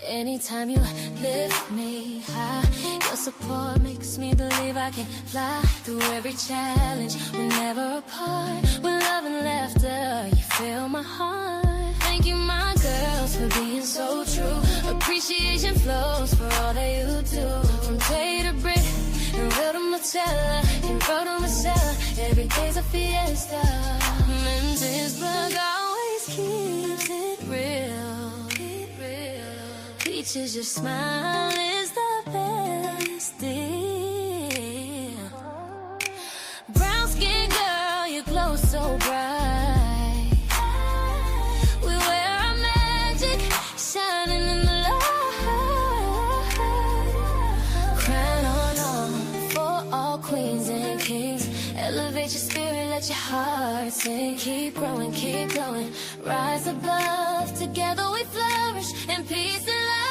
Anytime you lift me high, your support makes me believe I can fly through every challenge. We're never apart. With love and laughter, you fill my heart. Thank you, my girls, for being so true. Appreciation flows for all that you do. From day to brick, and real to Marcella, and road to Marcella. Every day's a fiesta. Men's blood always keeps it real. Peaches, your smile is the best deal. Brown skin girl, you glow so bright. We wear our magic, shining in the light. Crown on for all queens and kings. Elevate your spirit, let your heart sing. Keep growing, keep glowing. Rise above, together we flourish in peace and love.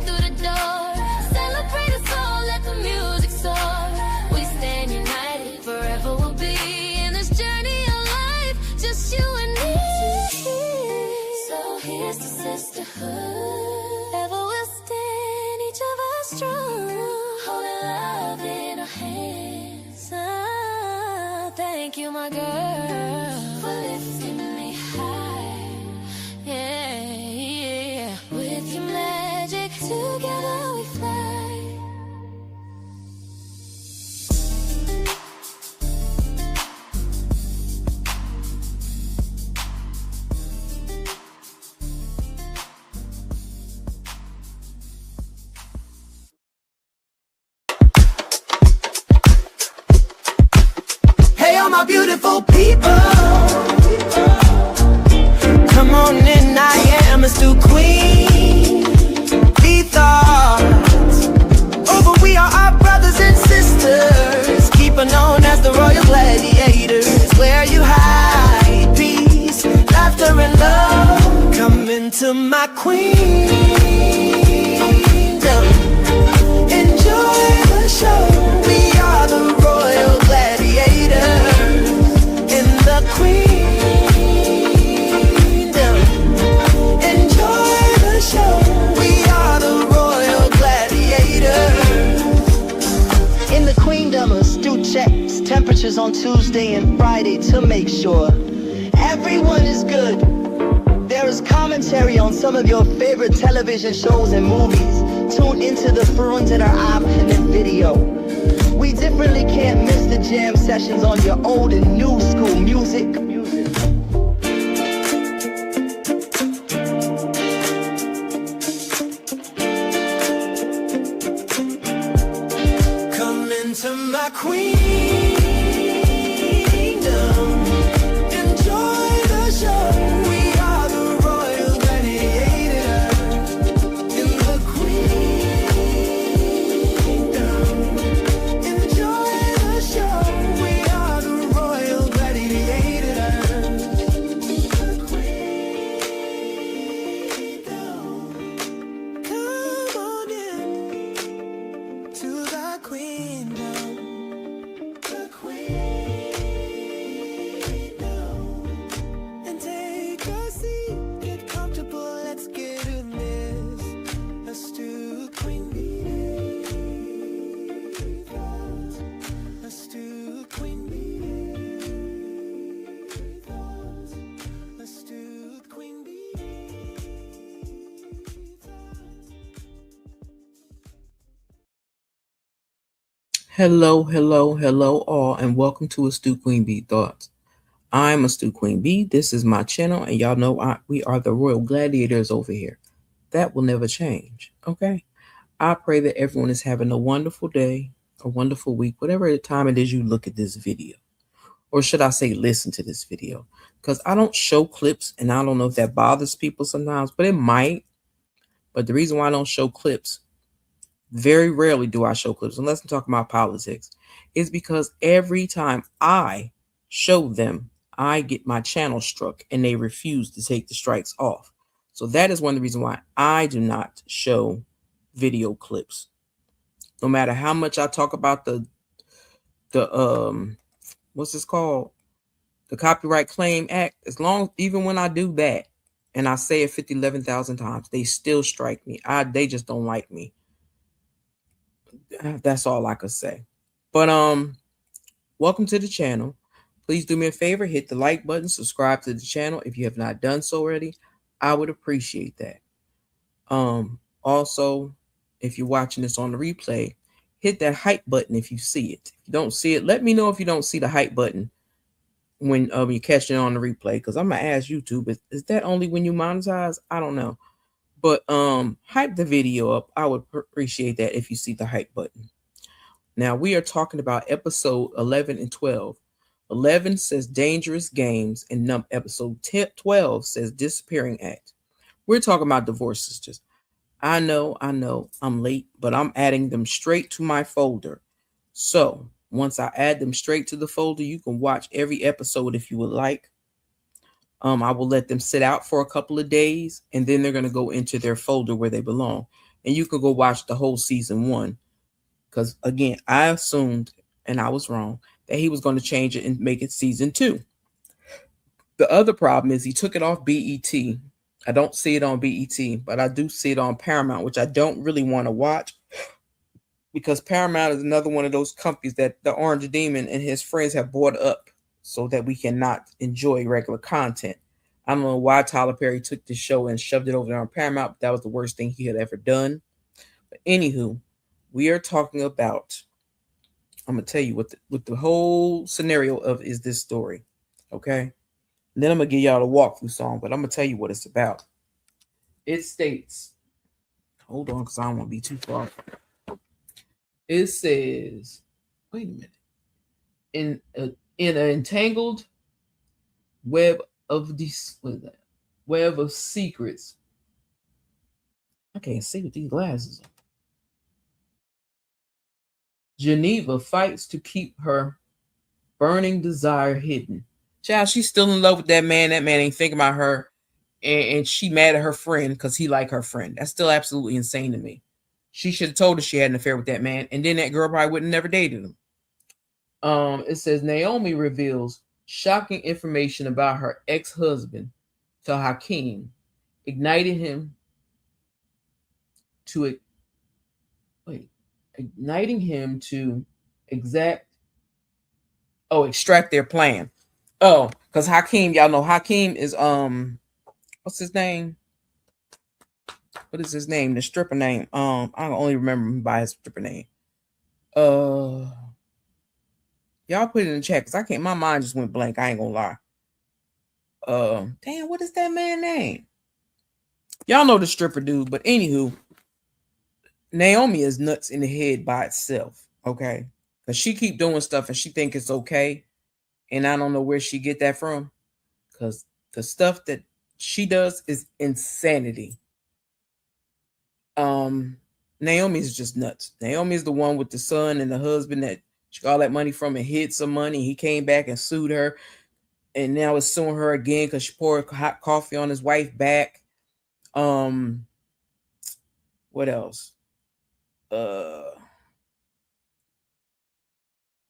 Through the door, celebrate us all, let the music soar. We stand united, forever we'll be in this journey of life, just you and me. So here's the sisterhood, ever we'll stand, each of us strong, holding love in our hands. Thank you, my girl, for lifting me high. Yeah, with your magic, together we fly. Hey, all my beautiful people, come on in, I am a stew queen. Thoughts over, we are our brothers and sisters, keep on known as the royal gladiators, where you hide peace, laughter and love. Come into my queendom, enjoy the show. We are the royal gladiators in the queendom. Enjoy the show. In the queendom, astute checks temperatures on Tuesday and Friday to make sure everyone is good. There is commentary on some of your favorite television shows and movies. Tune into the Furons that are option and video. We differently can't miss the jam sessions on your old and new school music. My queendom, enjoy the show. We are the royal gladiators in the queendom. Enjoy the show. We are the royal gladiators in the queendom. Come on in to the queendom. Hello all, and welcome to Astute Queen Bee Thoughts. I'm Astute Queen Bee. This is my channel, and y'all know we are the Royal Gladiators over here. That will never change, okay? I pray that everyone is having a wonderful day, a wonderful week, whatever time it is you look at this video. Or should I say listen to this video? Because I don't show clips, and I don't know if that bothers people sometimes, but it might. But the reason why I don't show clips, very rarely do I show clips, unless I'm talking about politics, is because every time I show them, I get my channel struck and they refuse to take the strikes off. So that is one of the reasons why I do not show video clips. No matter how much I talk about the what's this called? The Copyright Claim Act, as long, even when I do that and I say it 11,000 times, they still strike me. They just don't like me. That's all I could say. But welcome to the channel. Please do me a favor, hit the like button, subscribe to the channel if you have not done so already. I would appreciate that. Also, if you're watching this on the replay, hit that hype button if you see it. If you don't see it, let me know if you don't see the hype button when you're catching it on the replay, because I'm gonna ask YouTube, is that only when you monetize? I don't know. But hype the video up. I would appreciate that if you see the hype button. Now we are talking about episode 11 and 12. 11 says dangerous games, and episode 12 says disappearing act. We're talking about divorce sisters. I know I'm late, but I'm adding them straight to my folder. So once I add them straight to the folder, you can watch every episode if you would like. I will let them sit out for a couple of days, and then they're going to go into their folder where they belong. And you can go watch the whole season 1. Because again, I assumed, and I was wrong, that he was going to change it and make it season 2. The other problem is he took it off BET. I don't see it on BET, but I do see it on Paramount, which I don't really want to watch, because Paramount is another one of those companies that the Orange Demon and his friends have bought up so that we cannot enjoy regular content. I don't know why Tyler Perry took this show and shoved it over there on Paramount, but that was the worst thing he had ever done. But anywho, we are talking about, I'm going to tell you what the whole scenario of is this story, okay? And then I'm going to give y'all a walkthrough song, but I'm going to tell you what it's about. It states, hold on, because I don't want to be too far. It says, wait a minute. In an entangled web of these, what is that? Web of secrets. I can't see with these glasses on. Geneva fights to keep her burning desire hidden. Child, she's still in love with that man. That man ain't thinking about her. And she mad at her friend because he like her friend. That's still absolutely insane to me. She should have told her she had an affair with that man. And then that girl probably would have never dated him. It says Naomi reveals shocking information about her ex-husband to Hakeem, igniting him to extract their plan. Oh, because Hakeem, y'all know Hakeem is what's his name? What is his name? The stripper name. I only remember him by his stripper name. Y'all put it in the chat because I can't. My mind just went blank. I ain't gonna lie. Damn, what is that man's name? Y'all know the stripper dude, but anywho, Naomi is nuts in the head by itself. Okay, because she keep doing stuff and she think it's okay, and I don't know where she get that from. Because the stuff that she does is insanity. Naomi is just nuts. Naomi is the one with the son and the husband that she got all that money from and hid some money. He came back and sued her, and now is suing her again because she poured hot coffee on his wife back. What else?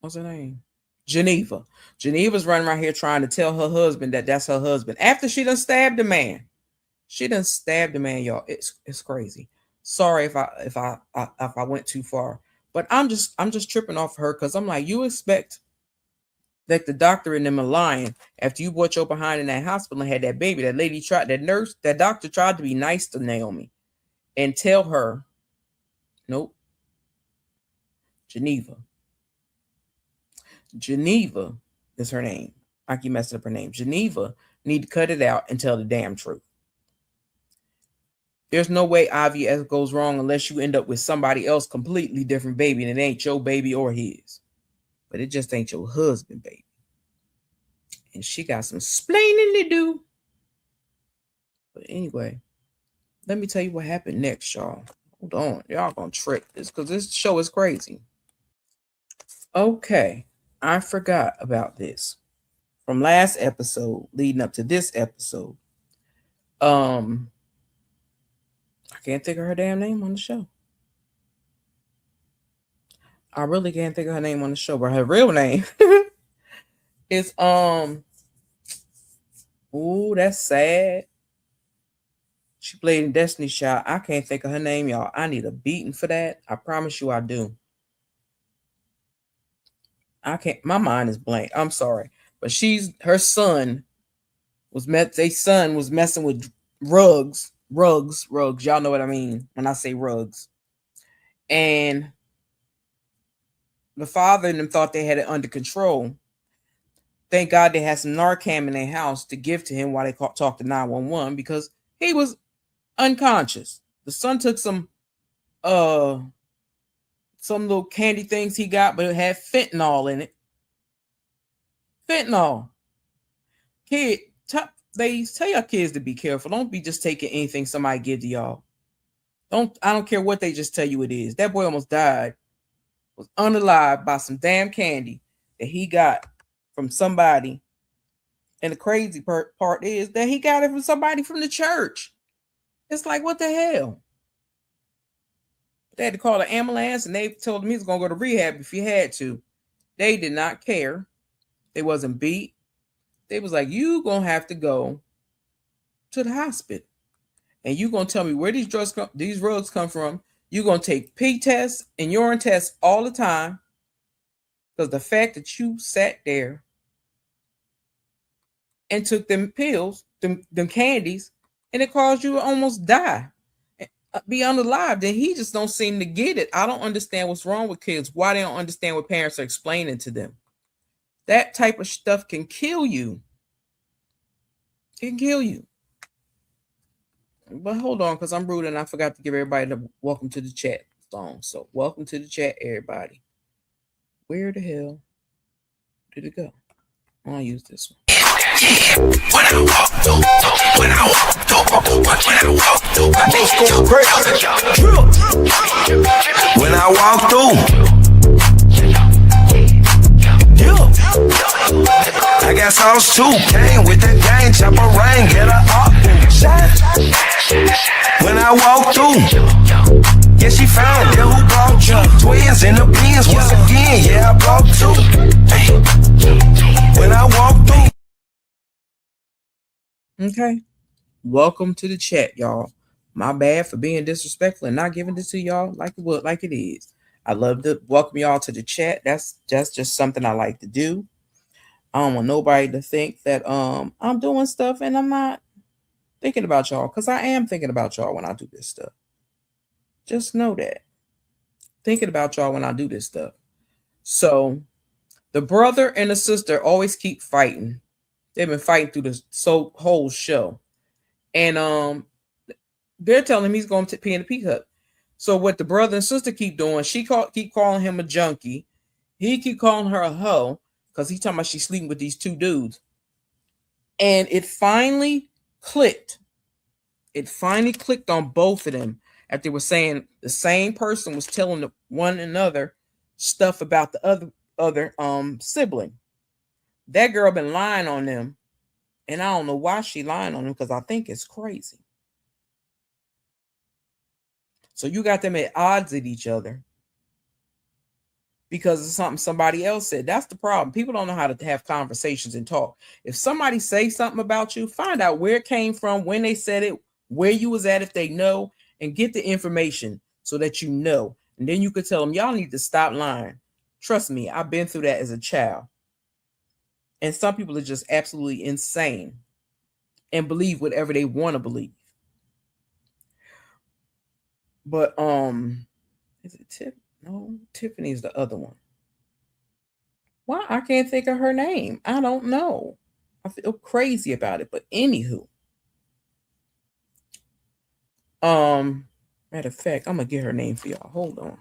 What's her name? Geneva. Geneva's running around here trying to tell her husband that that's her husband after she done stabbed the man. She done stabbed the man, y'all. It's crazy. Sorry if I went too far, but I'm just tripping off her because I'm like, you expect that the doctor and them are lying after you brought your behind in that hospital and had that baby. That lady tried, that doctor tried to be nice to Naomi and tell her, nope. Geneva is her name. I keep messing up her name. Geneva need to cut it out and tell the damn truth. There's no way IVF goes wrong unless you end up with somebody else completely different baby and it ain't your baby or his. But it just ain't your husband, baby. And she got some splaining to do. But anyway, let me tell you what happened next, y'all. Hold on. Y'all gonna trip this because this show is crazy. Okay. I forgot about this. From last episode leading up to this episode. I can't think of her damn name on the show. I really can't think of her name on the show, but her real name is ooh, that's sad. She played in Destiny's Child. I can't think of her name, y'all. I need a beating for that. I promise you I do. I can't, my mind is blank. I'm sorry. But her son was messing with rugs. Y'all know what I mean when I say rugs. And the father and them thought they had it under control. Thank God they had some Narcan in their house to give to him while they talked to 911 because he was unconscious. The son took some little candy things he got, but it had fentanyl in it. Fentanyl. Kid, they tell your kids to be careful. Don't be just taking anything somebody give to y'all. I don't care what they just tell you it is. That boy almost died. Was unalive by some damn candy that he got from somebody. And the crazy part is that he got it from somebody from the church. It's like, what the hell? They had to call an ambulance and they told him he was going to go to rehab if he had to. They did not care. They wasn't beat. They was like, you going to have to go to the hospital. And you going to tell me where these drugs come from. You're going to take pee tests and urine tests all the time. Because the fact that you sat there and took them pills, them candies, and it caused you to almost die, be unalive, then he just don't seem to get it. I don't understand what's wrong with kids. Why they don't understand what parents are explaining to them. That type of stuff can kill you. It can kill you. But hold on, because I'm rude and I forgot to give everybody the welcome to the chat song. So welcome to the chat, everybody. Where the hell did it go? I'll use this one. When I walk through, I got sauce too, came with the gang, chopper rain, get her up. When I walk through, yeah, she found that who brought you. Twins in the bins once again, yeah, I brought two. When I walk through. Okay. Welcome to the chat, y'all. My bad for being disrespectful and not giving this to y'all like it is. I love to welcome y'all to the chat. That's just something I like to do. I don't want nobody to think that I'm doing stuff and I'm not thinking about y'all, because I am thinking about y'all when I do this stuff. Just know that. Thinking about y'all when I do this stuff. So the brother and the sister always keep fighting. They've been fighting through the whole show. And they're telling him he's going to pee in the pee cup. So what the brother and sister keep doing, keep calling him a junkie. He keep calling her a hoe because he's talking about she's sleeping with these two dudes. And it finally clicked. It finally clicked on both of them after they were saying the same person was telling one another stuff about the other sibling. That girl been lying on them, and I don't know why she lying on them, because I think it's crazy. So you got them at odds at each other because of something somebody else said. That's the problem. People don't know how to have conversations and talk. If somebody says something about you, find out where it came from, when they said it, where you was at if they know, and get the information so that you know. And then you could tell them, y'all need to stop lying. Trust me, I've been through that as a child. And some people are just absolutely insane and believe whatever they want to believe. But is it Tiff? No, Tiffany is the other one. Why I can't think of her name? I don't know. I feel crazy about it. But anywho, matter of fact, I'm gonna get her name for y'all. Hold on.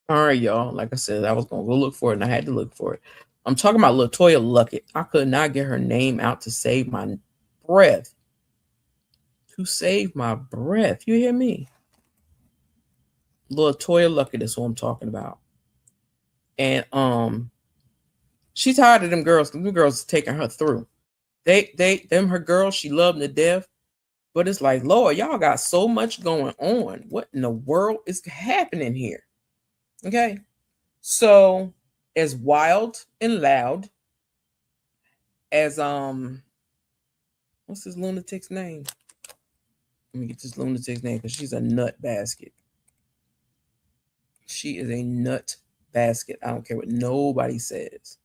All right, y'all. Like I said, I was gonna go look for it, and I had to look for it. I'm talking about LaToya Luckett. I could not get her name out to save my breath. To save my breath. You hear me? LaToya Luckett is who I'm talking about. And she's tired of them girls. Them girls taking her through. Them her girls, she loved them to death. But it's like, Lord, y'all got so much going on. What in the world is happening here? Okay. So as wild and loud as what's this lunatic's name? Let me get this lunatic's name because she's a nut basket. She is a nut basket. I don't care what nobody says.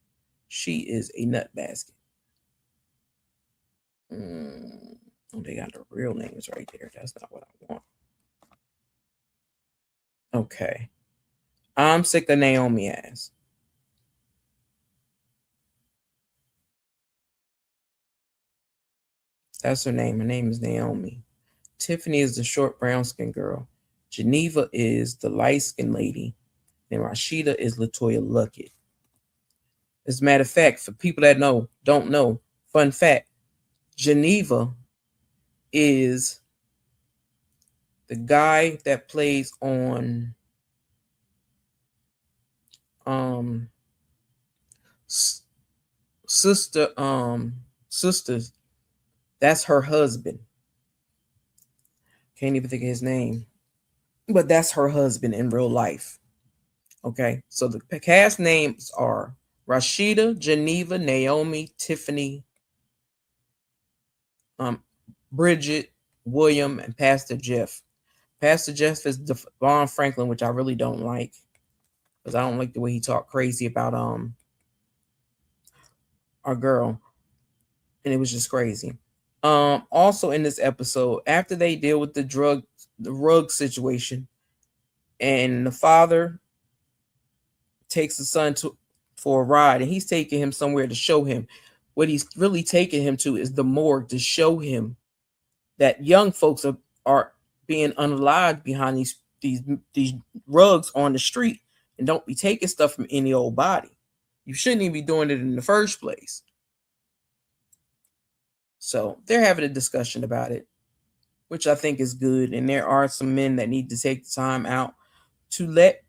She is a nut basket. Oh, they got the real names right there. That's not what I want. Okay. I'm sick of Naomi ass. That's her name. Her name is Naomi. Tiffany is the short brown skin girl. Geneva is the light skinned lady. And Rashida is Latoya Luckett. As a matter of fact, for people that don't know, fun fact, Geneva is the guy that plays on SISTAHS. That's her husband. Can't even think of his name. But that's her husband in real life. Okay, so the cast names are Rashida, Geneva, Naomi, Tiffany, Bridget, William, and Pastor Jeff. Pastor Jeff is Devon Franklin, which I really don't like because I don't like the way he talked crazy about our girl, and it was just crazy. Also in this episode, after they deal with the rug situation, and the father takes the son for a ride, and he's taking him somewhere to show him. What he's really taking him to is the morgue to show him that young folks are being unalived behind these rugs on the street, and don't be taking stuff from any old body. You shouldn't even be doing it in the first place. So they're having a discussion about it, which I think is good. And there are some men that need to take the time out to let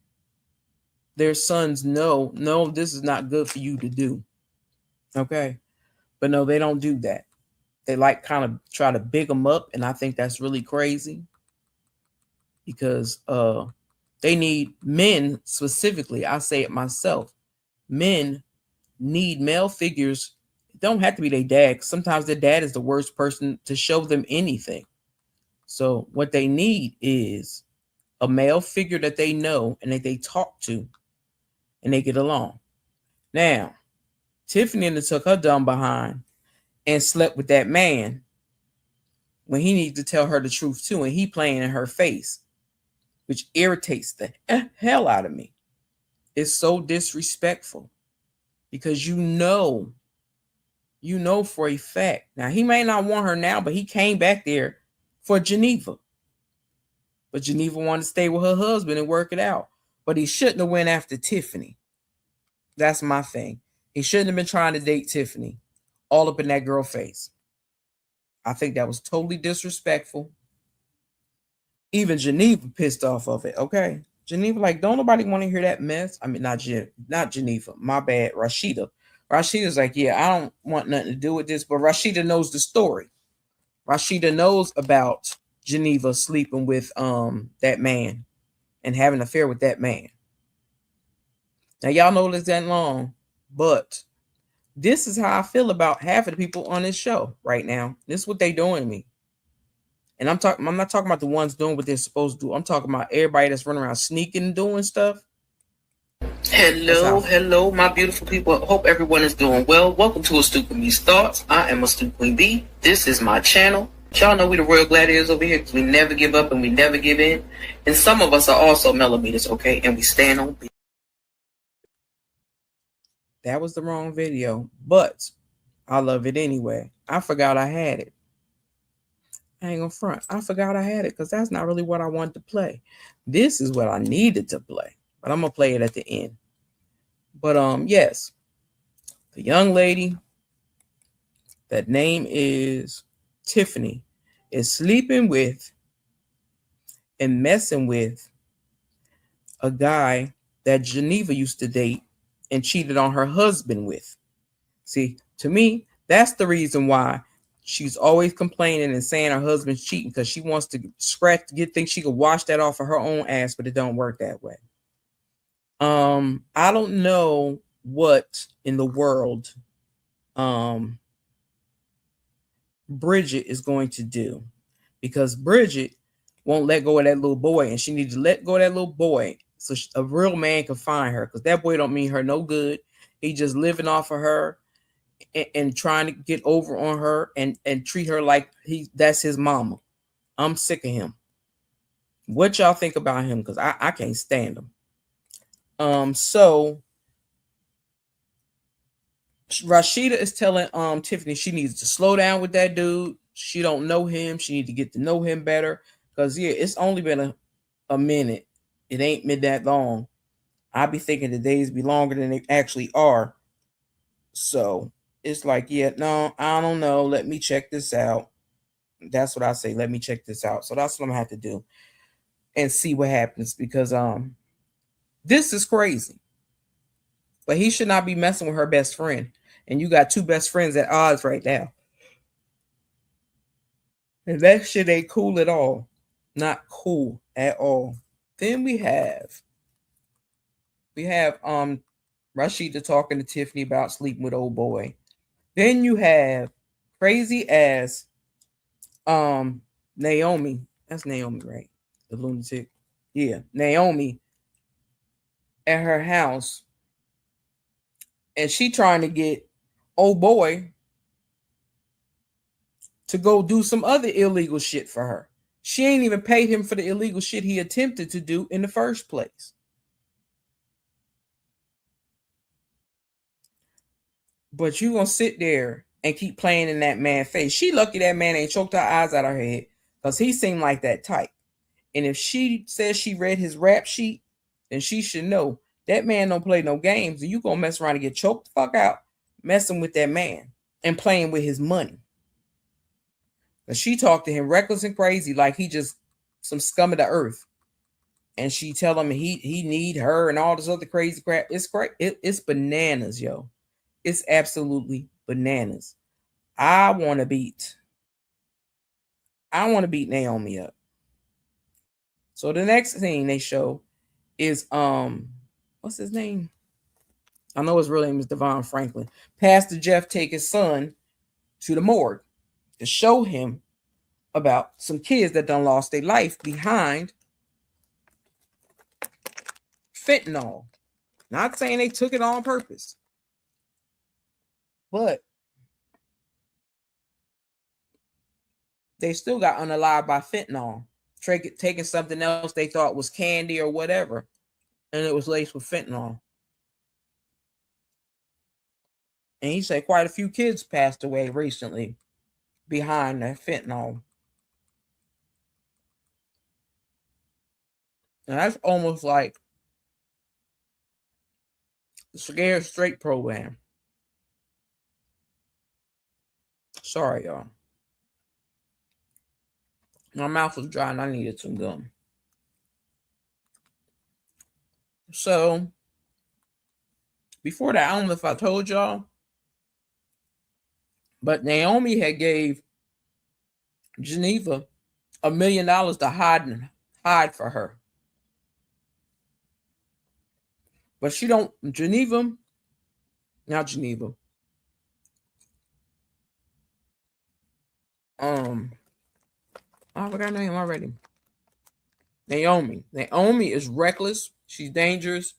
their sons know, no, this is not good for you to do. Okay. But no, they don't do that. They like kind of try to big them up. And I think that's really crazy because they need men specifically. I say it myself. Men need male figures. It don't have to be their dad. Sometimes their dad is the worst person to show them anything. So what they need is a male figure that they know and that they talk to and they get along. Now, Tiffany took her dumb behind and slept with that man when he needs to tell her the truth too, and he playing in her face, which irritates the hell out of me. It's so disrespectful because you know for a fact. Now, he may not want her now, but he came back there for Geneva. But Geneva wanted to stay with her husband and work it out. But he shouldn't have went after Tiffany. That's my thing. He shouldn't have been trying to date Tiffany all up in that girl's face. I think that was totally disrespectful. Even Geneva pissed off of it, okay? Geneva, like, don't nobody want to hear that mess. I mean, not Geneva. My bad, Rashida. Rashida's like, yeah, I don't want nothing to do with this. But Rashida knows the story. Rashida knows about Geneva sleeping with that man and having an affair with that man. Now, y'all know this ain't long, but this is how I feel about half of the people on this show right now. This is what they doing to me. And I'm not talking about the ones doing what they're supposed to do. I'm talking about everybody that's running around sneaking and doing stuff. Hello, my beautiful people. Hope everyone is doing well. Welcome to Astute Queen B's Thoughts. I am Astute Queen B. This is my channel. Y'all know we the Royal Gladiators over here because we never give up and we never give in. And some of us are also millimeters, okay? And we stand on business. That was the wrong video, but I love it anyway. I forgot I had it. I ain't gonna front. I forgot I had it because that's not really what I wanted to play. This is what I needed to play, but I'm gonna play it at the end. But yes, the young lady, that name is Tiffany, is sleeping with and messing with a guy that Geneva used to date and cheated on her husband with. See, to me, that's the reason why She's always complaining and saying her husband's cheating because she wants to think she could wash that off of her own ass, but it don't work that way. I don't know what in the world Bridget is going to do, because Bridget won't let go of that little boy, and she needs to let go of that little boy so a real man can find her, because that boy don't mean her no good. He just living off of her and trying to get over on her and treat her like that's his mama. I'm sick of him. What y'all think about him? Because I can't stand him. So Rashida is telling Tiffany she needs to slow down with that dude. She don't know him. She needs to get to know him better. Because yeah, it's only been a minute. It ain't been that long. I be thinking the days be longer than they actually are. So it's like, yeah, no, I don't know. Let me check this out. That's what I say. Let me check this out. So that's what I'm gonna have to do and see what happens, because this is crazy. But he should not be messing with her best friend. And you got two best friends at odds right now. And that shit ain't cool at all. Not cool at all. Then we have Rashida talking to Tiffany about sleeping with old boy. Then you have crazy ass Naomi. That's Naomi, right? The lunatic. Yeah, Naomi at her house. And she trying to get old boy to go do some other illegal shit for her. She ain't even paid him for the illegal shit he attempted to do in the first place. But you gonna sit there and keep playing in that man's face. She lucky that man ain't choked her eyes out of her head, because he seemed like that type. And if she says she read his rap sheet, then she should know that man don't play no games. And you gonna mess around and get choked the fuck out messing with that man and playing with his money. But she talked to him reckless and crazy like he just some scum of the earth. And she tell him he need her and all this other crazy crap. It's great. It's bananas, yo. It's absolutely bananas. I want to beat Naomi up. So the next thing they show is what's his name? I know his real name is Devon Franklin. Pastor Jeff take his son to the morgue to show him about some kids that done lost their life behind fentanyl. Not saying they took it on purpose, but they still got unalived by fentanyl, taking something else they thought was candy or whatever, and it was laced with fentanyl. And he said quite a few kids passed away recently behind that fentanyl. And that's almost like the Scared Straight program. Sorry, y'all. My mouth was dry and I needed some gum. So, before that, I don't know if I told y'all, but Naomi had gave Geneva $1 million to hide for her. But she don't, not Geneva. I forgot her name already. Naomi. Naomi is reckless. She's dangerous.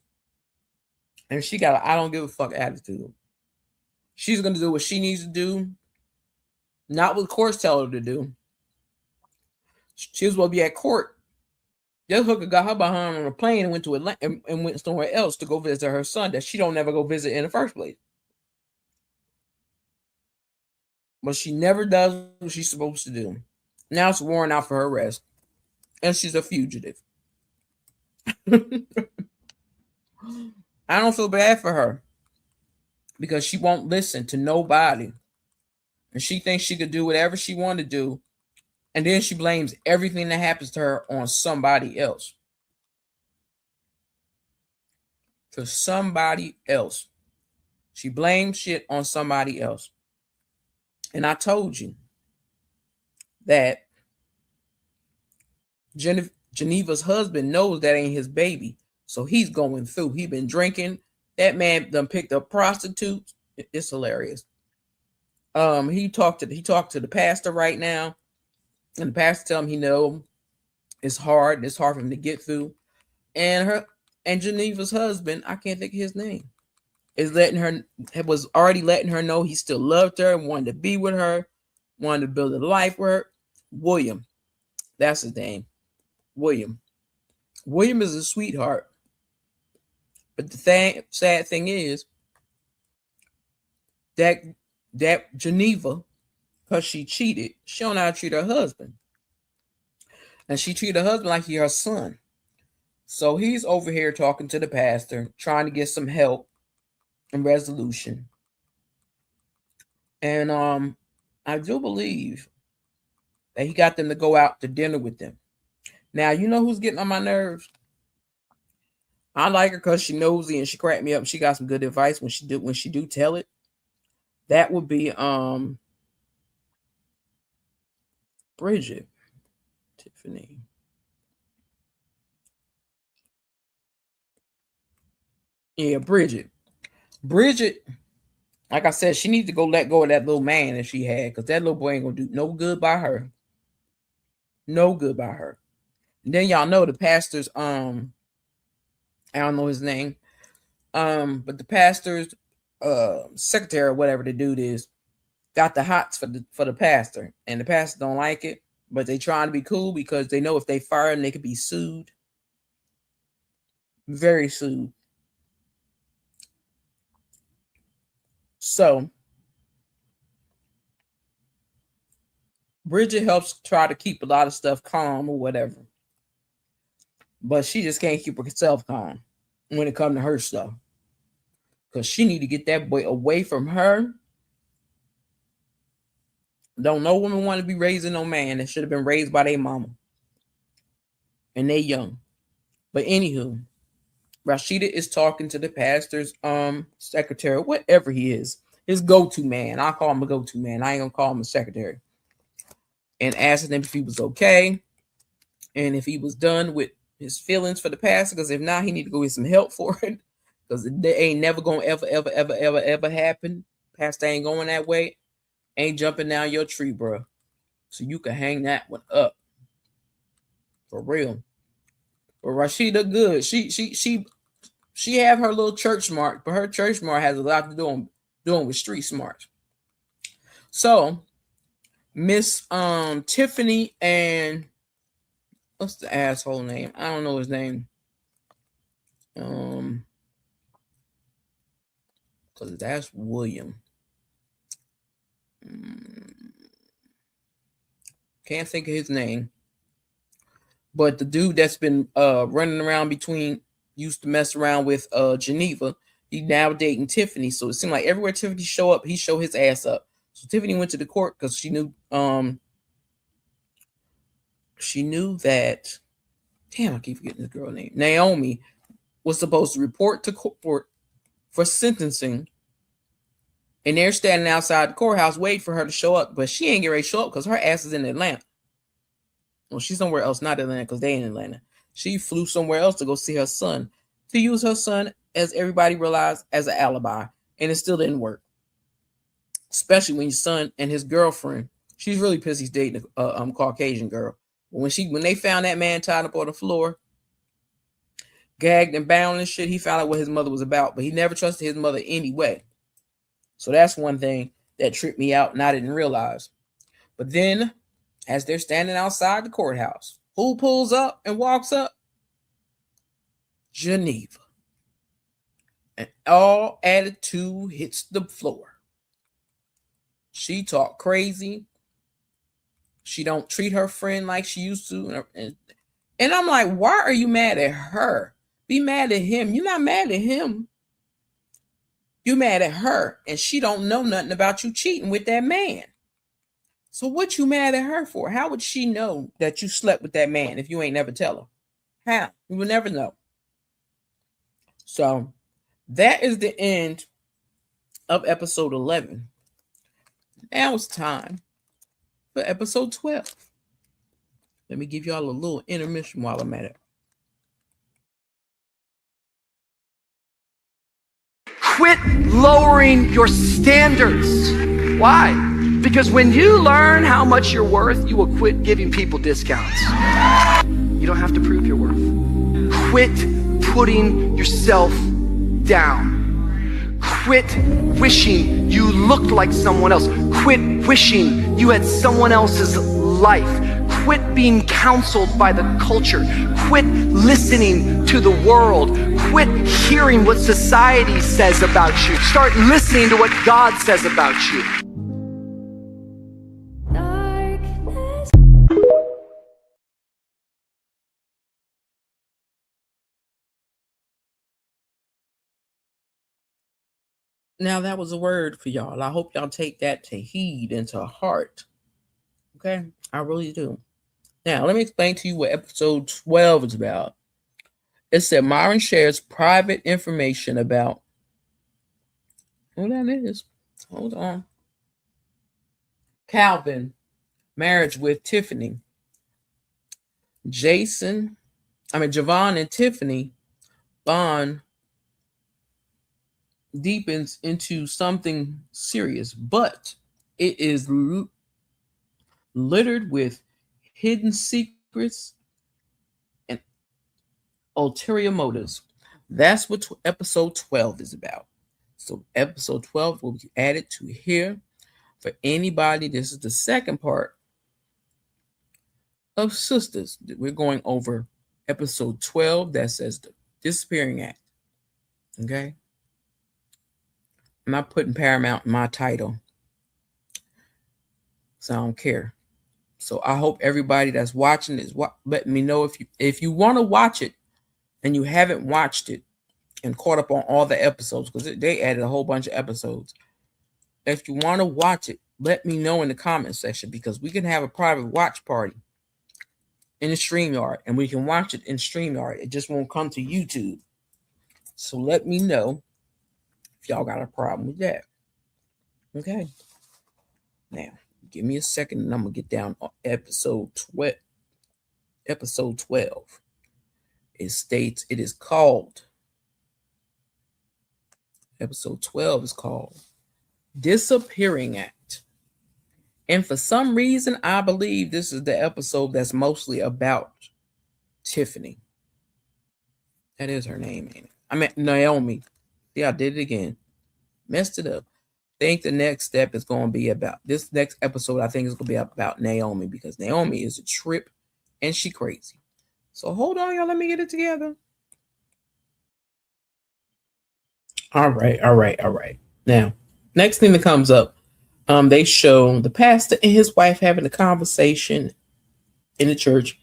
And she got an I don't give a fuck attitude. She's going to do what she needs to do. Not what courts tell her to do. She was supposed to be at court. This hooker got her behind on a plane and went to Atlanta and went somewhere else to go visit her son that she don't never go visit in the first place. But she never does what she's supposed to do. Now it's warrant out for her arrest. And she's a fugitive. I don't feel bad for her, because she won't listen to nobody. And she thinks she could do whatever she wanted to do. And then she blames everything that happens to her on somebody else. To somebody else. She blames shit on somebody else. And I told you, that Geneva's husband knows that ain't his baby. So he's going through. He been drinking. That man done picked up prostitutes. It's hilarious. He talked to the pastor right now, and the pastor tell him he know it's hard. It's hard for him to get through. And Geneva's husband, I can't think of his name, was already letting her know he still loved her and wanted to be with her, wanted to build a life with her. William, that's his name. William is a sweetheart. But the sad thing is that Geneva, because she cheated, she don't know how to treat her husband. And she treated her husband like he's her son. So he's over here talking to the pastor, trying to get some help and resolution. And I do believe that he got them to go out to dinner with them. Now, you know who's getting on my nerves? I like her because she's nosy and she cracked me up. And she got some good advice when she do tell it. That would be Bridget, Tiffany. Yeah, Bridget, like I said, she needs to go let go of that little man that she had, because that little boy ain't gonna do no good by her. No good by her. And then y'all know the pastor's I don't know his name, but the pastor's secretary or whatever the dude is got the hots for the pastor, and the pastor don't like it, but they trying to be cool because they know if they fire him, they could be sued. Very sued. So Bridget helps try to keep a lot of stuff calm or whatever, but she just can't keep herself calm when it comes to her stuff, because she need to get that boy away from her. Don't no woman want to be raising no man that should have been raised by their mama, and they young. But anywho, Rashida is talking to the pastor's secretary, whatever he is, his go-to man. I'll call him a go-to man. I ain't gonna call him a secretary. And asking him if he was okay and if he was done with his feelings for the pastor, because if not, he need to go get some help for it, because they ain't never gonna ever happen. Pastor ain't going that way. Ain't jumping down your tree, bro. So you can hang that one up for real. But Rashida, good. She have her little church smart, but her church smart has a lot to do with street smart. So Miss Tiffany and what's the asshole name? I don't know his name. Because that's William. Can't think of his name. But the dude that's been running around used to mess around with Geneva, he now dating Tiffany. So it seemed like everywhere Tiffany show up, he show his ass up. So Tiffany went to the court because she knew that, damn, I keep forgetting the girl name. Naomi was supposed to report to court for sentencing. And they're standing outside the courthouse waiting for her to show up. But she ain't getting ready to show up because her ass is in Atlanta. Well, she's somewhere else, not Atlanta, because they in Atlanta. She flew somewhere else to go see her son, to use her son, as everybody realized, as an alibi. And it still didn't work. Especially when your son and his girlfriend, she's really pissed he's dating a Caucasian girl. But when they found that man tied up on the floor, gagged and bound and shit, he found out what his mother was about. But he never trusted his mother anyway. So that's one thing that tripped me out and I didn't realize. But then, as they're standing outside the courthouse, who pulls up and walks up? Geneva. And all attitude hits the floor. She talk crazy. She don't treat her friend like she used to. And I'm like, why are you mad at her? Be mad at him. You're not mad at him. You mad at her, and she don't know nothing about you cheating with that man. So what you mad at her for? How would she know that you slept with that man if you ain't never tell her? How? You will never know. So that is the end of episode 11. Now it's time for episode 12. Let me give y'all a little intermission while I'm at it. Quit lowering your standards. Why? Because when you learn how much you're worth, you will quit giving people discounts. You don't have to prove your worth. Quit putting yourself down. Quit wishing you looked like someone else. Quit wishing you had someone else's life. Quit being counseled by the culture. Quit listening to the world. Quit hearing what society says about you. Start listening to what God says about you. Darkness. Now, that was a word for y'all. I hope y'all take that to heed and to heart. Okay? I really do. Now, let me explain to you what episode 12 is about. It said Myron shares private information about who that is. Hold on. Kalvin, marriage with Tiffany. Javon and Tiffany bond deepens into something serious, but it is littered with hidden secrets and ulterior motives. That's what episode 12 is about. So episode 12 will be added to here for anybody. This is the second part of Sisters. We're going over episode 12 that says the disappearing act. Okay? I'm not putting Paramount in my title, so I don't care. So I hope everybody that's watching is let me know if you want to watch it and you haven't watched it and caught up on all the episodes, because they added a whole bunch of episodes. If you want to watch it, let me know in the comment section, because we can have a private watch party in the StreamYard, and we can watch it in StreamYard. It just won't come to YouTube. So let me know if y'all got a problem with that. Okay. Now, give me a second and I'm going to get down on episode 12. Episode 12. It states it is called, episode 12 is called Disappearing Act. And for some reason, I believe this is the episode that's mostly about Tiffany. That is her name, ain't it? I meant Naomi. Yeah, I did it again. Messed it up. I think the next step is going to be about this next episode. I think it's going to be about Naomi, because Naomi is a trip and she crazy. So hold on, y'all. Let me get it together. All right. Now, next thing that comes up, they show the pastor and his wife having a conversation in the church,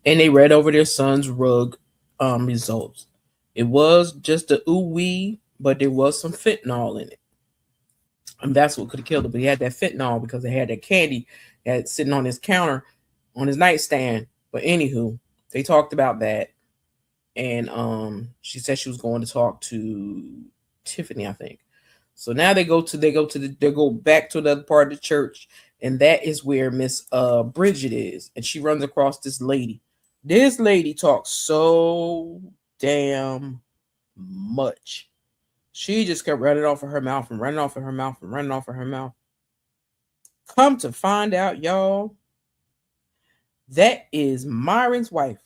and they read over their son's rug results. It was just a ooh-wee, but there was some fentanyl in it. And that's what could have killed him. But he had that fentanyl because they had that candy that sitting on his counter, on his nightstand. But anywho, they talked about that. And she said she was going to talk to Tiffany, I think. So now they go back to the other part of the church, and that is where Miss Bridget is. And she runs across this lady. This lady talks so damn much. She just kept running off of her mouth and running off of her mouth and running off of her mouth. Come to find out, y'all, that is Myron's wife.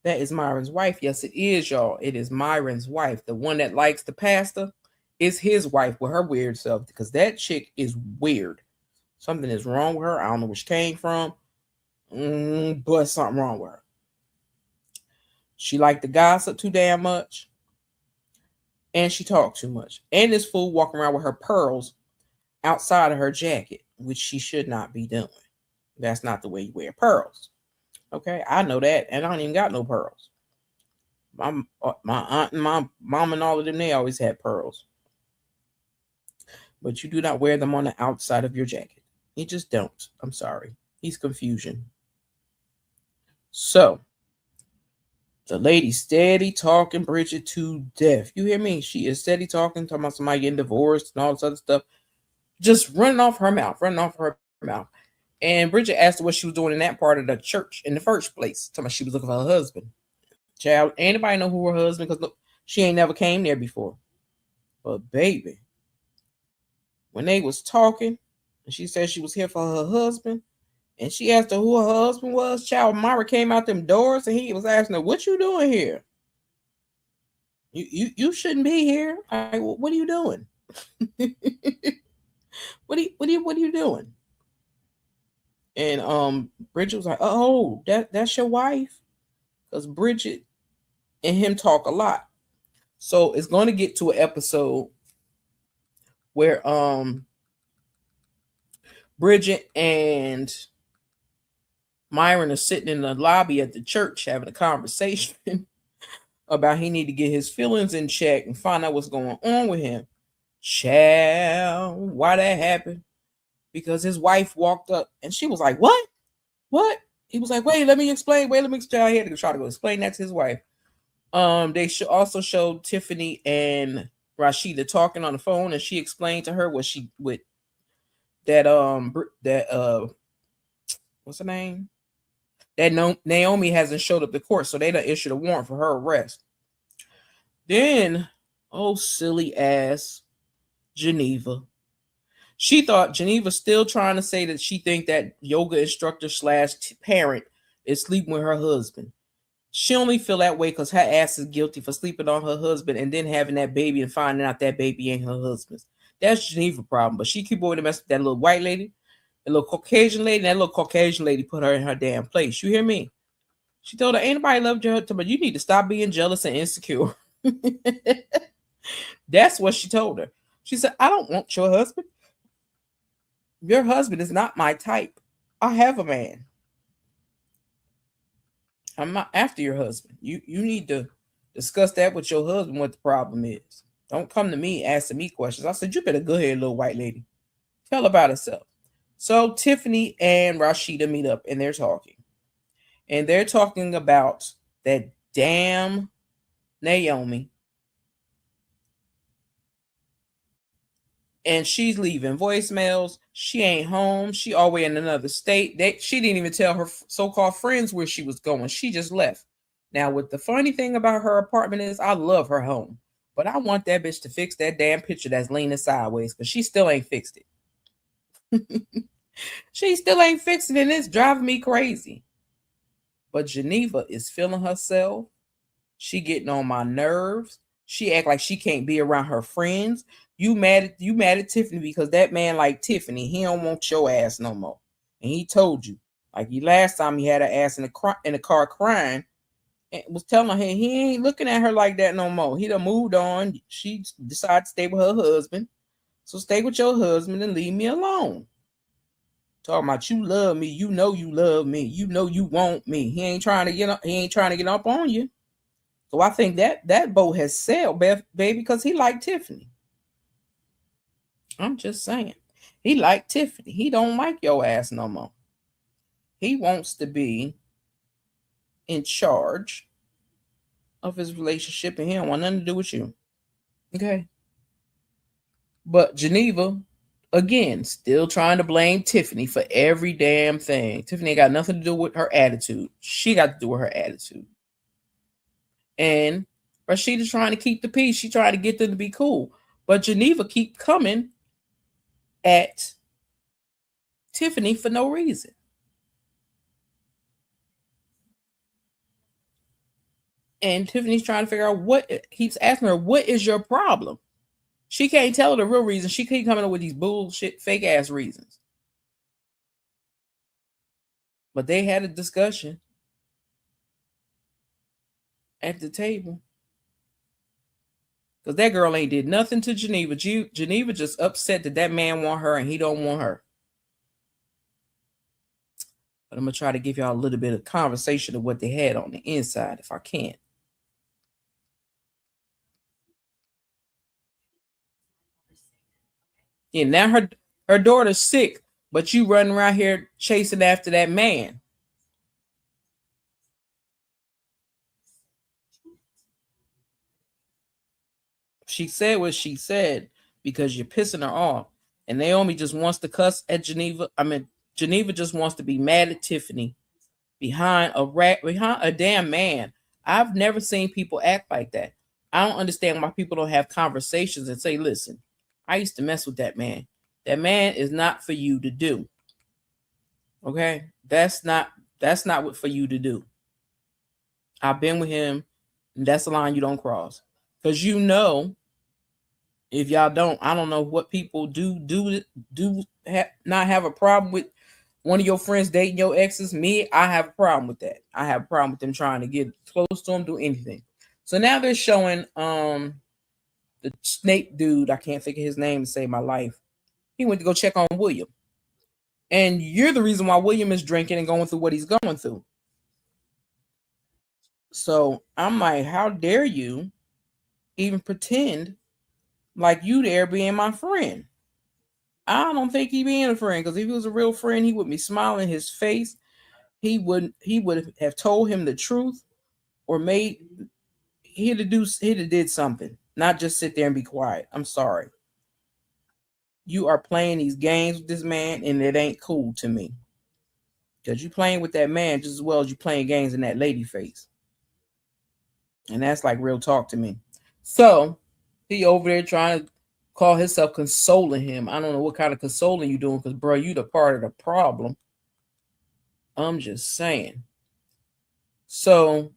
That is Myron's wife. Yes, it is, y'all. It is Myron's wife. The one that likes the pastor is his wife with her weird self, because that chick is weird. Something is wrong with her. I don't know where she came from, but something wrong with her. She liked to gossip too damn much, and she talked too much. And this fool walking around with her pearls outside of her jacket, which she should not be doing. That's not the way you wear pearls. Okay, I know that, and I don't even got no pearls. My aunt and my mom and all of them, they always had pearls. But you do not wear them on the outside of your jacket. You just don't. I'm sorry. He's confusion. So, the lady steady talking Bridget to death. You hear me? She is steady talking about somebody getting divorced and all this other stuff. Just running off her mouth, running off her mouth. And Bridget asked her what she was doing in that part of the church in the first place. Talking about she was looking for her husband. Child, anybody know who her husband? Because she ain't never came there before. But baby, when they was talking, and she said she was here for her husband, and she asked her who her husband was, child, Myron came out them doors and he was asking her, "What you doing here? You shouldn't be here. Like, what are you doing? what are you doing?" And Bridget was like, "Oh, that's your wife?" Because Bridget and him talk a lot. So it's going to get to an episode where Bridget and Myron are sitting in the lobby at the church having a conversation about he need to get his feelings in check and find out what's going on with him. Child, why that happened? Because his wife walked up and she was like, "What? What?" He was like, "Wait, let me explain. Wait, let me explain." I had to try to go explain that to his wife. They also showed Tiffany and Rashida talking on the phone, and she explained to her what she with that what's her name? That Naomi hasn't showed up to court, so they done issued a warrant for her arrest. Then, oh silly ass Geneva. She thought Geneva still trying to say that she think that yoga instructor / parent is sleeping with her husband. She only feel that way because her ass is guilty for sleeping on her husband and then having that baby and finding out that baby ain't her husband's. That's Geneva problem. But she keep over to mess with that little white lady, the little Caucasian lady, and that little Caucasian lady put her in her damn place. You hear me? She told her, "Ain't nobody loved you, but you need to stop being jealous and insecure." That's what she told her. She said, "I don't want your husband. Your husband is not my type. I have a man. I'm not after your husband. You need to discuss that with your husband, what the problem is. Don't come to me asking me questions." I said, "You better go ahead, little white lady. Tell about herself." So Tiffany and Rashida meet up and they're talking. And they're talking about that damn Naomi. And she's leaving voicemails. She ain't home. She always in another state. She didn't even tell her so-called friends where she was going. She just left. Now, what the funny thing about her apartment is, I love her home. But I want that bitch to fix that damn picture that's leaning sideways, because she still ain't fixed it. She still ain't fixing it, and it's driving me crazy. But Geneva is feeling herself. She getting on my nerves. She act like she can't be around her friends. You mad at Tiffany because that man like Tiffany, he don't want your ass no more. And he told you, like you last time he had her ass in the car crying and was telling her he ain't looking at her like that no more. He done moved on. She decided to stay with her husband. So stay with your husband and leave me alone. Talking about you love me, you know you love me, you know you want me. He ain't trying to get up on you. So I think that boat has sailed, baby, because he liked Tiffany. I'm just saying. He liked Tiffany. He don't like your ass no more. He wants to be in charge of his relationship, and he don't want nothing to do with you. Okay. But Geneva, again, still trying to blame Tiffany for every damn thing. Tiffany ain't got nothing to do with her attitude. She got to do with her attitude. And Rashida's trying to keep the peace. She trying to get them to be cool. But Geneva keep coming at Tiffany for no reason. And Tiffany's trying to figure out keeps asking her, "What is your problem?" She can't tell her the real reason. She keep coming up with these bullshit, fake ass reasons. But they had a discussion at the table. Because that girl ain't did nothing to Geneva. Geneva just upset that man want her and he don't want her. But I'm going to try to give y'all a little bit of conversation of what they had on the inside if I can. Yeah, now her daughter's sick, but you running around here chasing after that man. She said what she said because you're pissing her off. And Naomi just wants to cuss at Geneva. I mean, Geneva just wants to be mad at Tiffany behind a damn man. I've never seen people act like that. I don't understand why people don't have conversations and say, listen, I used to mess with that man. That man is not for you to do. Okay? That's not what for you to do. I've been with him, and that's the line you don't cross. Because you know, if y'all don't, I don't know what people not have a problem with one of your friends dating your exes. Me, I have a problem with that. I have a problem with them trying to get close to them, do anything. So now they're showing the snake dude, I can't think of his name to save my life. He went to go check on William. And you're the reason why William is drinking and going through what he's going through. So I'm like, how dare you even pretend like you there being my friend? I don't think he being a friend, because if he was a real friend, he would be smiling in his face. He would have told him the truth, or he'd have did something, not just sit there and be quiet. I'm sorry. You are playing these games with this man, and it ain't cool to me. Because you playing with that man just as well as you playing games in that lady face. And that's like real talk to me. So he over there trying to call himself consoling him. I don't know what kind of consoling you doing, because bro, you the part of the problem. I'm just saying. So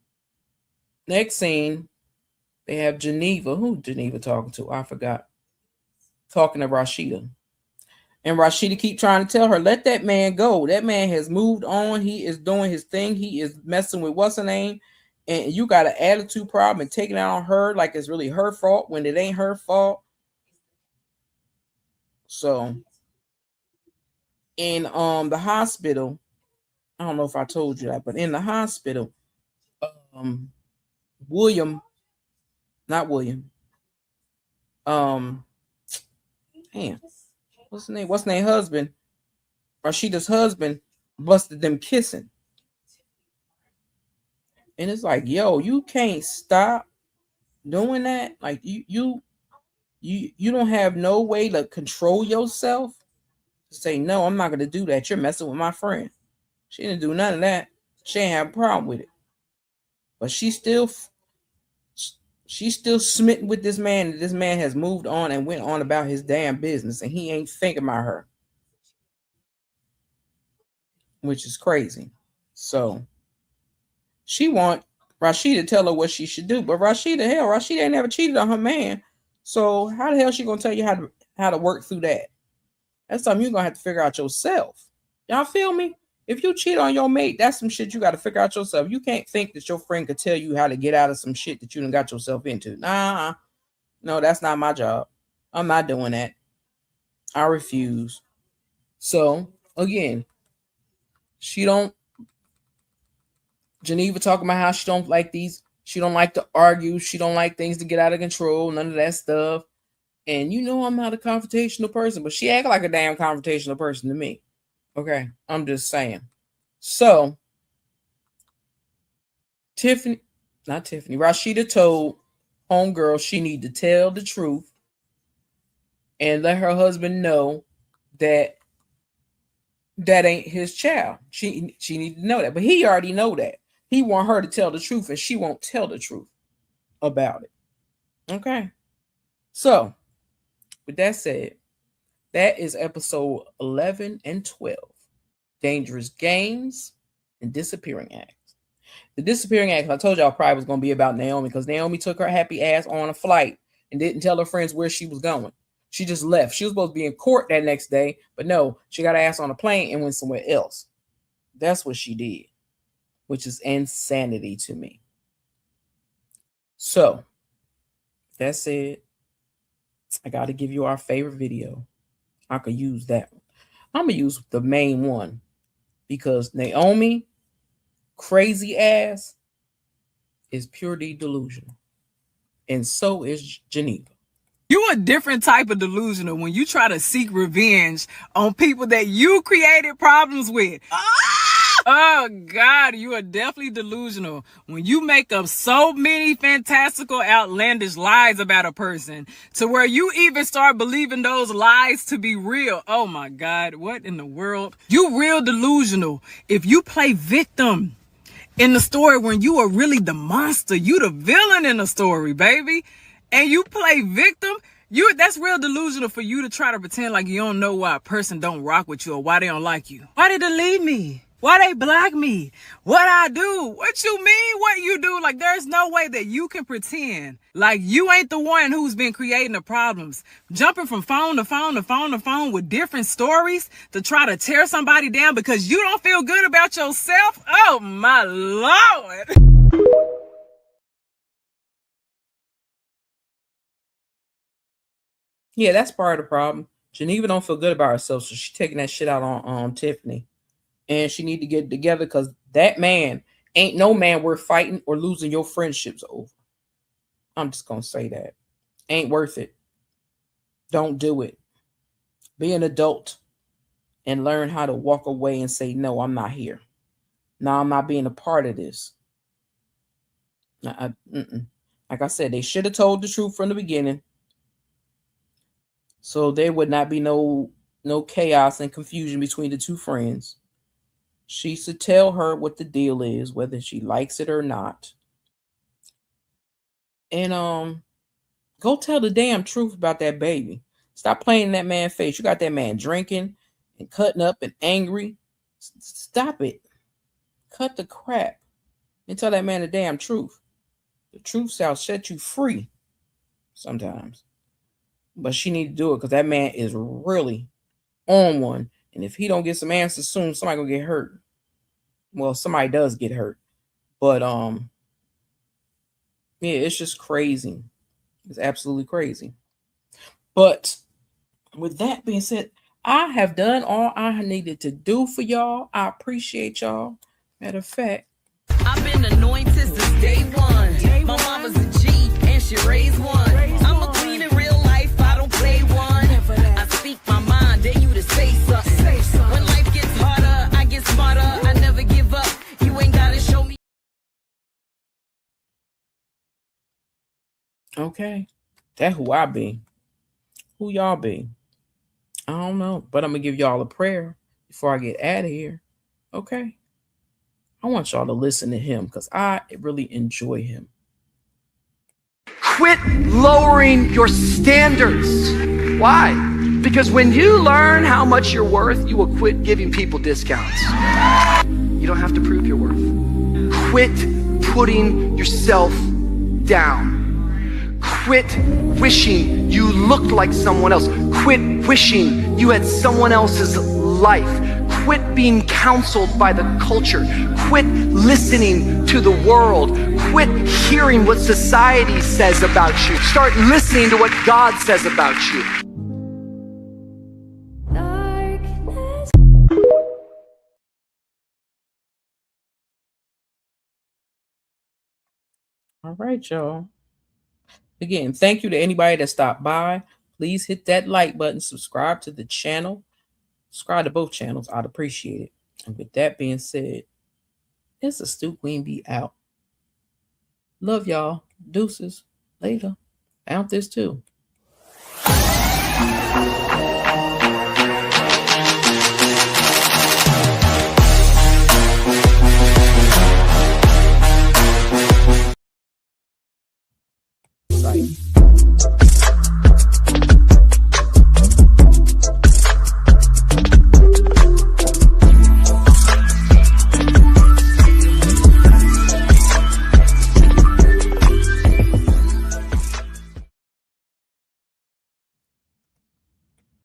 next scene, they have Geneva. Who Geneva talking to? I forgot. Talking to Rashida. And Rashida keep trying to tell her, let that man go. That man has moved on. He is doing his thing. He is messing with what's her name. And you got an attitude problem and taking it out on her like it's really her fault when it ain't her fault. So in the hospital, I don't know if I told you that, but in the hospital, William, damn, what's the name? Husband, Rashida's husband, busted them kissing. And it's like, yo, you can't stop doing that. Like you don't have no way to control yourself to say, no, I'm not going to do that. You're messing with my friend. She didn't do none of that. She ain't have a problem with it. But she's still smitten with this man. This man has moved on and went on about his damn business, and he ain't thinking about her, which is crazy. So she want Rashida to tell her what she should do, but Rashida ain't never cheated on her man. So how the hell she gonna tell you how to work through that? That's something you're gonna have to figure out yourself. Y'all feel me? If you cheat on your mate, that's some shit you got to figure out yourself. You can't think that your friend could tell you how to get out of some shit that you done got yourself into. Nah, no, that's not my job. I'm not doing that. I refuse. So again, Geneva talking about how she don't like to argue. She don't like things to get out of control. None of that stuff. And you know I'm not a confrontational person, but she act like a damn confrontational person to me. Okay, I'm just saying. So Rashida told homegirl she need to tell the truth and let her husband know that ain't his child. She need to know that, but he already know that. He want her to tell the truth, and she won't tell the truth about it. Okay. So with that said, that is episode 11 and 12. Dangerous Games and Disappearing Acts. The Disappearing Acts, I told y'all probably was going to be about Naomi, because Naomi took her happy ass on a flight and didn't tell her friends where she was going. She just left. She was supposed to be in court that next day, but no, she got her ass on a plane and went somewhere else. That's what she did, which is insanity to me. So, that said, I got to give you our favorite video. I could use that one. I'm going to use the main one because Naomi, crazy ass, is purely delusional. And so is Geneva. You're a different type of delusional when you try to seek revenge on people that you created problems with. Oh, Oh God, you are definitely delusional when you make up so many fantastical, outlandish lies about a person to where you even start believing those lies to be real. Oh my God, what in the world? You real delusional if you play victim in the story when you are really the monster. You the villain in the story, baby. And you play victim. That's real delusional for you to try to pretend like you don't know why a person don't rock with you or why they don't like you. Why they delete me? Why they block me? What I do? What you mean what you do? Like, there's no way that you can pretend like you ain't the one who's been creating the problems. Jumping from phone to phone to phone to phone with different stories to try to tear somebody down because you don't feel good about yourself. Oh my Lord. Yeah, that's part of the problem. Geneva don't feel good about herself, so she's taking that shit out on Tiffany. And she need to get it together because that man ain't no man worth fighting or losing your friendships over. I'm just going to say that. Ain't worth it. Don't do it. Be an adult and learn how to walk away and say, no, I'm not here. No, I'm not being a part of this. Like I said, they should have told the truth from the beginning. So there would not be no chaos and confusion between the two friends. She should tell her what the deal is, whether she likes it or not. And go tell the damn truth about that baby. Stop playing in that man's face. You got that man drinking and cutting up and angry. Stop it. Cut the crap and tell that man the damn truth. The truth shall set you free sometimes. But she need to do it because that man is really on one. And if he don't get some answers soon, somebody gonna get hurt. Well, somebody does get hurt. But yeah, it's just crazy. It's absolutely crazy. But with that being said, I have done all I needed to do for y'all. I appreciate y'all. Matter of fact, I've been anointed since day one. My mama's a G and she raised one. I'm a queen in real life, I don't play one. I speak my mind, dare you to say something. When life gets harder, I get smarter. I never give up. You ain't gotta show me. okay, that's who I be. Who y'all be? I don't know, but I'm gonna give y'all a prayer before I get out of here. Okay. I want y'all to listen to him because I really enjoy him. Quit lowering your standards. Why? Because when you learn how much you're worth, you will quit giving people discounts. You don't have to prove your worth. Quit putting yourself down. Quit wishing you looked like someone else. Quit wishing you had someone else's life. Quit being counseled by the culture. Quit listening to the world. Quit hearing what society says about you. Start listening to what God says about you. All right, y'all. Again, thank you to anybody that stopped by. Please hit that like button, subscribe to the channel. Subscribe to both channels. I'd appreciate it. And with that being said, it's a Stu Queen Bee out. Love y'all. Deuces. Later. Out this too. Right.